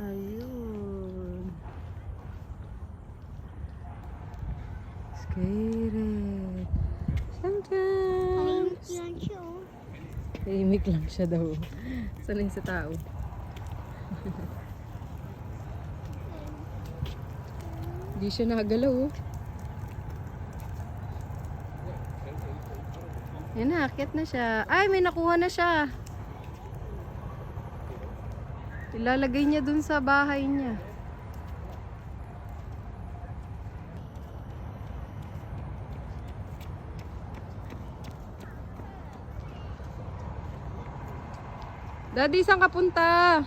Ayun. Scared. Sometimes. Tahimik lang siya, oh. Tahimik lang siya daw. Sanay sa tao. Hindi siya nakagalaw, oh. Yan na, akyat na siya. Ay, may nakuha na siya. Ilalagay niya dun sa bahay niya. Daddy, saan ka punta?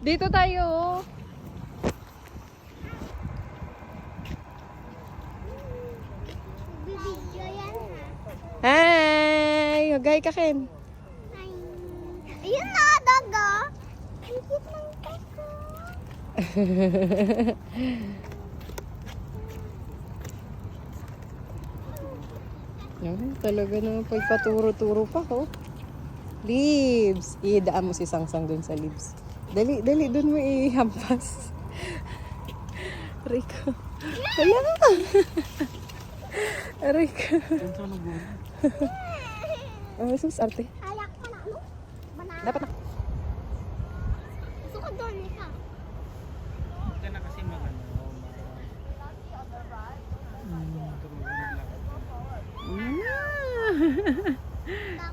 Dito tayo. Bibidyo yan, ha? Hi! Magay ka, Ken. Ay. Ayun na, daga. Ang cute ng kako. Yan, talaga naman pagpaturo-turo pa ko. Leaves. Idaan mo si Sangsang dun sa leaves. Dali, dali, dun mo ihampas. Rico. Ayan. Rico. Oh, sus, arte. Alak pa na, ano? Banana. Dapat na. Gusto ko doon, ikaw. Huwag na kasi magano.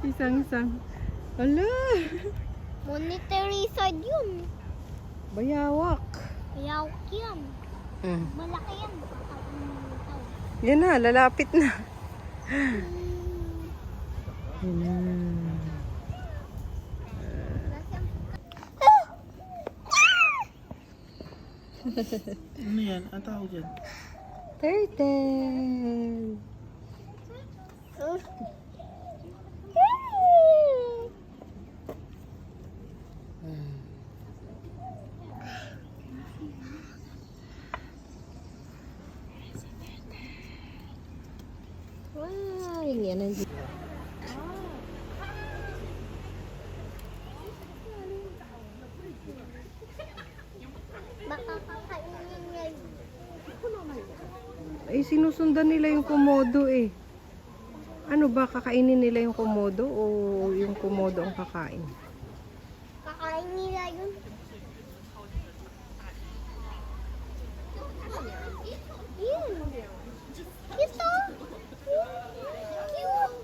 Isang-isang. Hala. Monetary side yun. Bayawak. Ayawak yan. Malaki yan. Yan na, lalapit na. Yan na. Ano yan? Ang tawag dyan? Turtle. Wow, yan ang Baka kakainin niya yun. ay sinusundan nila yung komodo eh. Ano ba, kakainin nila yung komodo o yung komodo ang kakain? Kakain nila yun. Yun. Cute, oh. Cute.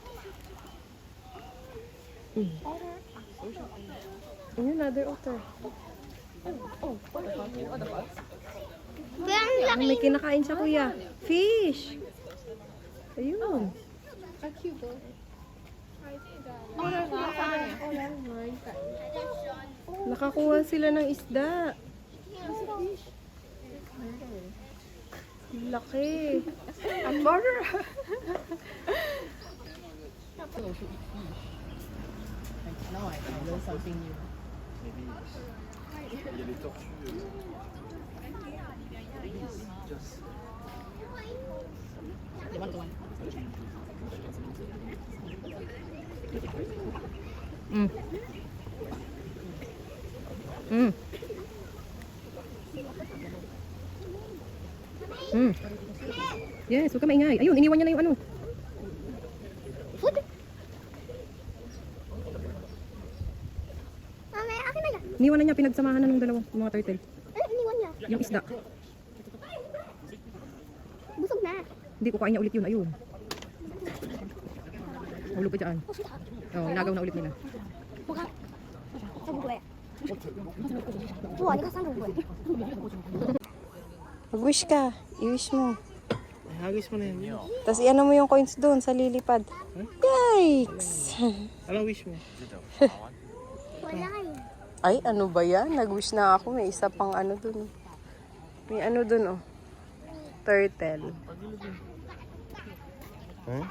Ayun, another otter. Kaya ang laki. May kinakain siya, kuya. Fish! Ayun. Nakakuha sila ng isda. Laki. Amor! Now I learn something new. Maybe il y a les tortues. Just. You want one? Mm. Mm. Mm. Yes, huwag ka maingay. Ayun, iniwan niya na yung ano. Mamaya, akin na yan. Iniwan na niya, pinagsamahan na ng dalawang mga turtle. Iniwan niya. Yung isda. Busog na. Hindi ko kain niya ulit yun. Ayun. Hulog ka dyan. Oh, inagaw na ulit nila. Mag-wish ka. I-wish mo. Hagis mo na yun. Tapos iano mo yung coins doon sa lilipad. Yikes! Anong wish mo? Wala yun. Ay, ano ba yan? Nag-wish na ako. May isa pang ano doon. May ano doon, oh. Turtle. Huh?